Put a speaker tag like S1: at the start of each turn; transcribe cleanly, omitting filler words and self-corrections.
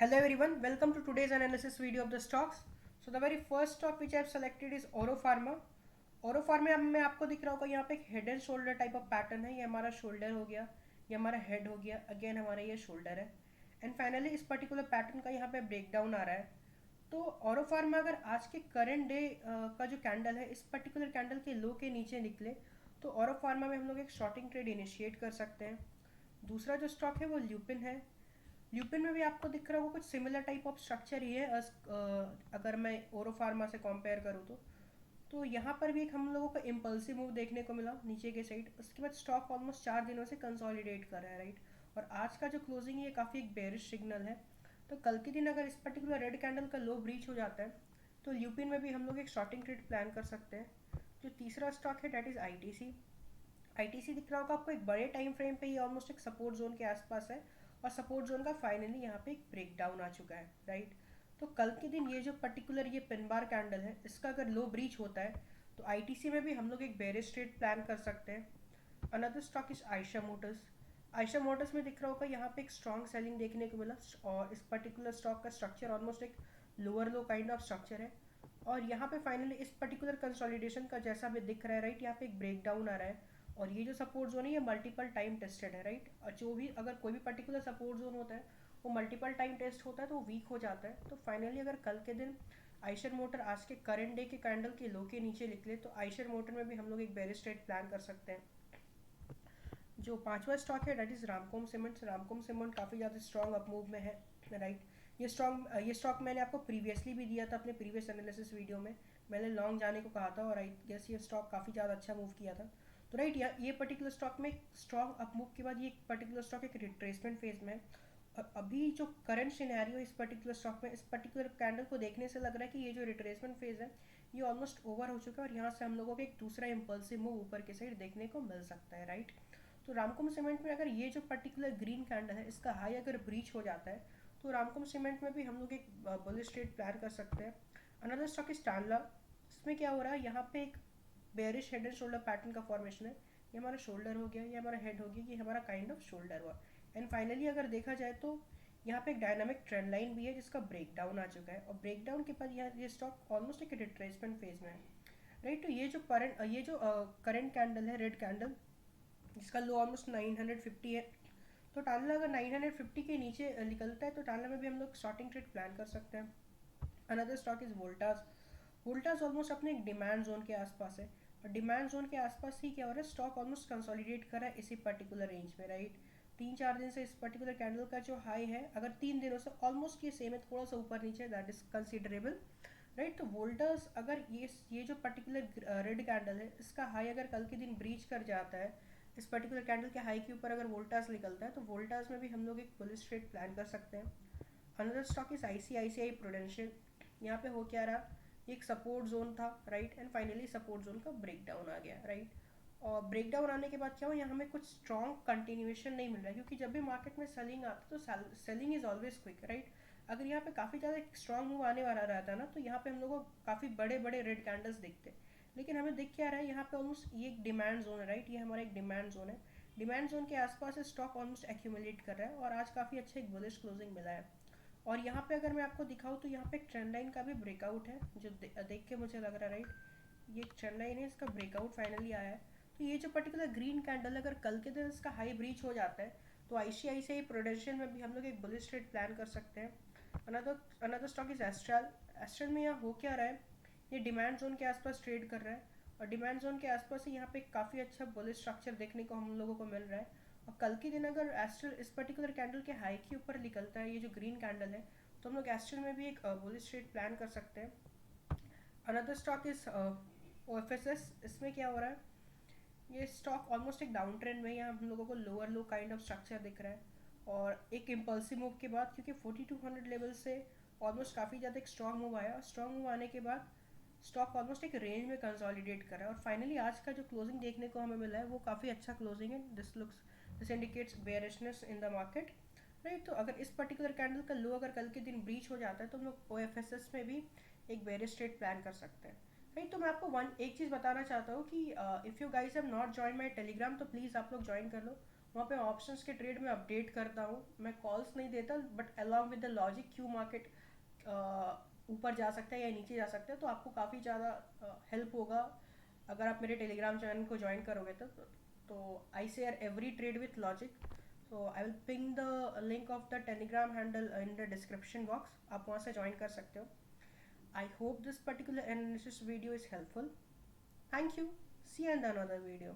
S1: Hello everyone, welcome to today's analysis video of the stocks. So the very first stock which I have selected is Oro Pharma. Oro Pharma में आपको दिख रहा होगा यहाँ पे एक head and shoulder type of pattern है. ये हमारा शोल्डर हो गया, ये हमारा हेड हो गया, अगेन हमारा ये शोल्डर है एंड फाइनली इस पर्टिकुलर पैटर्न का यहाँ पे ब्रेक डाउन आ रहा है. तो ऑरो फार्मा अगर आज के करंट डे का जो कैंडल है इस पर्टिकुलर कैंडल के लो के नीचे निकले तो ऑरो फार्मा में हम लोग एक शॉर्टिंग ट्रेड इनिशिएट कर सकते हैं. दूसरा जो स्टॉक है वो ल्यूपिन है. ल्यूपिन में भी आपको दिख रहा होगा कुछ सिमिलर टाइप ऑफ स्ट्रक्चर ही है अगर मैं ओरो फार्मा से कंपेयर करूँ तो यहाँ पर भी एक हम लोगों का इम्पल्सिव मूव देखने को मिला नीचे के साइड. उसके बाद स्टॉक ऑलमोस्ट 4 दिनों से कंसोलिडेट कर रहा है राइट. और आज का जो क्लोजिंग है ये काफ़ी एक बेरिश सिग्नल है. तो कल के दिन अगर इस पर्टिकुलर रेड कैंडल का लो ब्रीच हो जाता है तो ल्यूपिन में भी हम लोग एक शॉर्टिंग ट्रेड प्लान कर सकते हैं. जो तीसरा स्टॉक है डेट इज़ आईटीसी. आईटीसी दिख रहा होगा आपको एक बड़े टाइम फ्रेम पे ये ऑलमोस्ट एक सपोर्ट जोन के आसपास है और सपोर्ट जोन का फाइनली यहाँ पे एक ब्रेक डाउन आ चुका है राइट. तो कल के दिन ये जो पर्टिकुलर ये पिन बार कैंडल है इसका अगर लो ब्रीच होता है तो आईटीसी में भी हम लोग एक बेरिश ट्रेड प्लान कर सकते हैं. Another stock is Ayesha Motors. Ayesha Motors में दिख रहा होगा यहाँ पे एक स्ट्रॉन्ग सेलिंग देखने को मिला और इस पर्टिकुलर स्टॉक का स्ट्रक्चर ऑलमोस्ट एक lower low kind of structure है. और यहाँ पे फाइनली इस पर्टिकुलर कंसोलिडेशन का जैसा भी दिख रहा है राइट, यहाँ पे एक ब्रेक डाउन आ रहा है और ये जो सपोर्ट जोन है ये मल्टीपल टाइम टेस्टेड है राइट. और जो भी अगर कोई भी पर्टिकुलर सपोर्ट जोन होता है वो मल्टीपल टाइम टेस्ट होता है तो वो वीक हो जाता है. तो फाइनली अगर कल के दिन आइशर मोटर आज के करंट डे के कैंडल के लो के नीचे निकले तो आइशर मोटर में भी हम लोग एक बेरिश ट्रेड प्लान कर सकते हैं. जो पांचवा स्टॉक है डेट इज रामकोम सीमेंट्स. रामकोम सीमेंट काफ़ी ज़्यादा स्ट्रॉन्ग अप मूव में है राइट. ये स्टॉक मैंने आपको प्रीवियसली भी दिया था अपने प्रीवियस एनालिसिस वीडियो में. मैंने लॉन्ग जाने को कहा था और आई गेस ये स्टॉक काफ़ी ज़्यादा अच्छा मूव किया था. तो राइट ये पर्टिकुलर स्टॉक में स्ट्रॉन्ग अप मूव के बाद ये पर्टिकुलर स्टॉक एक रिट्रेसमेंट फेज में है. और अभी जो करंट सिनेरियो इस पर्टिकुलर स्टॉक में इस पर्टिकुलर कैंडल को देखने से लग रहा है कि ये जो रिट्रेसमेंट फेज है ये ऑलमोस्ट ओवर हो चुका है और यहाँ से हम लोगों को एक दूसरा इम्पल्सिव मूव ऊपर के साइड देखने को मिल सकता है राइट. तो रामकोम सीमेंट में अगर ये जो पर्टिकुलर ग्रीन कैंडल है इसका हाई अगर ब्रीच हो जाता है तो रामकोम सीमेंट में भी हम लोग एक बुलिश ट्रेड प्लान कर सकते हैं. Another stock is Tanla. इसमें क्या हो रहा है यहाँ पे एक bearish head and shoulder pattern का फॉर्मेशन है. ये हमारा शोल्डर हो गया, ये हमारा हेड हो गया, ये हमारा काइंड ऑफ शोल्डर हुआ एंड फाइनली अगर देखा जाए तो यहाँ पे एक डायनामिक ट्रेंड लाइन भी है जिसका ब्रेक डाउन आ चुका है और ब्रेक डाउन के बाद ये स्टॉक ऑलमोस्ट एक रिट्रेसमेंट फेज में है राइट. तो ये जो करंट कैंडल है रेड कैंडल जिसका लो ऑलमोस्ट 950 है. तो टानला अगर 950 के नीचे निकलता है तो टानला में भी हम लोग शॉर्टिंग ट्रेड प्लान कर सकते हैं. Another stock is Voltas. Voltas almost अपने एक डिमांड जोन के आसपास है और डिमांड जोन के आसपास ही क्या हो रहा है स्टॉक ऑलमोस्ट कंसोलिडेट कर रहा है इसी पर्टिकुलर रेंज में राइट. 3-4 दिन से इस पर्टिकुलर कैंडल का जो हाई है अगर 3 दिनों से ऑलमोस्ट ये सेम है, थोड़ा सा ऊपर नीचे, दैट इज कंसिडरेबल राइट. तो वोल्टास अगर ये जो पर्टिकुलर रेड कैंडल है इसका हाई अगर कल के दिन ब्रीच कर जाता है इस पर्टिकुलर कैंडल के हाई के ऊपर अगर वोल्टास निकलता है तो वोल्टास में भी हम लोग एक बुलिश ट्रेड प्लान कर सकते हैं. Another stock is ICICI prudential. यहाँ पे हो क्या रहा, एक सपोर्ट जोन था right and finally support zone का ब्रेक डाउन आ गया राइट. और ब्रेक डाउन आने के बाद क्या हो, यहाँ हमें कुछ स्ट्रॉन्ग कंटिन्यूएशन नहीं मिल रहा है क्योंकि जब भी मार्केट में सेलिंग आता है तो selling is always quick right. अगर यहाँ पे काफ़ी ज़्यादा स्ट्रॉन्ग मूव आने वाला रहता है ना तो यहाँ पे हम लोग को काफ़ी बड़े बड़े रेड कैंडल्स दिखते हैं. लेकिन हमें दिख क्या रहा है यहाँ पे ऑलमोस्ट ये एक डिमांड जोन है राइट. ये हमारा एक डिमांड जोन है. डिमांड जोन के आसपास स्टॉक ऑलमोस्ट एक्यूमुलेट कर रहा है और आज काफ़ी अच्छा एक बुलिश क्लोजिंग मिला है. और यहाँ पे अगर मैं आपको दिखाऊँ तो यहाँ पे एक ट्रेंड लाइन का भी ब्रेकआउट है जो देख के मुझे लग रहा है राइट. ये एक ट्रेंड लाइन है, इसका ब्रेकआउट फाइनली आया है. तो ये जो पर्टिकुलर ग्रीन कैंडल अगर कल के दिन इसका हाई ब्रीच हो जाता है तो आईसीआईसीआई प्रूडेंशियल में भी हम लोग एक बुलिश ट्रेड प्लान कर सकते हैं. Another stock is astral. Astral में यहाँ हो क्या रहा है, ये डिमांड जोन के आसपास ट्रेड कर रहा है और डिमांड जोन के आसपास ही यहाँ पे काफ़ी अच्छा बुलिश स्ट्रक्चर देखने को हम लोगों को मिल रहा है. और कल के दिन अगर एस्ट्रल इस पर्टिकुलर कैंडल के हाई के ऊपर निकलता है ये जो ग्रीन कैंडल है तो हम लोग एस्ट्रल में भी एक बुलिश ट्रेड प्लान कर सकते हैं. Another stock is OFSS. इसमें क्या हो रहा है, ये स्टॉक ऑलमोस्ट एक डाउन ट्रेंड में, यहाँ हम लोगों को lower low kind of structure दिख रहा है और एक इम्पल्सिव मूव के बाद क्योंकि 4200 लेवल से ऑलमोस्ट काफ़ी ज़्यादा एक स्ट्रॉन्ग मूव आया और स्ट्रॉन्ग मूव आने के बाद स्टॉक ऑलमोस्ट एक रेंज में कंसोलिडेट कर रहा है और फाइनली आज का जो क्लोजिंग देखने को हमें मिला है वो काफ़ी अच्छा क्लोजिंग है. This indicates bearishness in the market right. तो अगर इस पर्टिकुलर कैंडल का लो अगर कल के दिन ब्रीच हो जाता है तो हम लोग ओएफएसएस में भी एक बेयरिश ट्रेड प्लान कर सकते हैं राइट. तो मैं आपको एक चीज़ बताना चाहता हूँ कि if you guys have not join my Telegram तो प्लीज़ आप लोग ज्वाइन कर लो. वहाँ पे ऑप्शंस के ट्रेड में अपडेट करता हूँ, मैं कॉल्स नहीं देता, but along with the logic क्यों मार्केट ऊपर जा सकता है या नीचे जा सकता है, तो आपको काफ़ी ज़्यादा हेल्प होगा अगर आप मेरे टेलीग्राम चैनल को ज्वाइन करोगे तो I share every trade with logic. So I will ping the link of the Telegram handle in the description box, आप वहाँ से ज्वाइन कर सकते हो. I hope this particular analysis video is helpful. Thank you. See you in another video.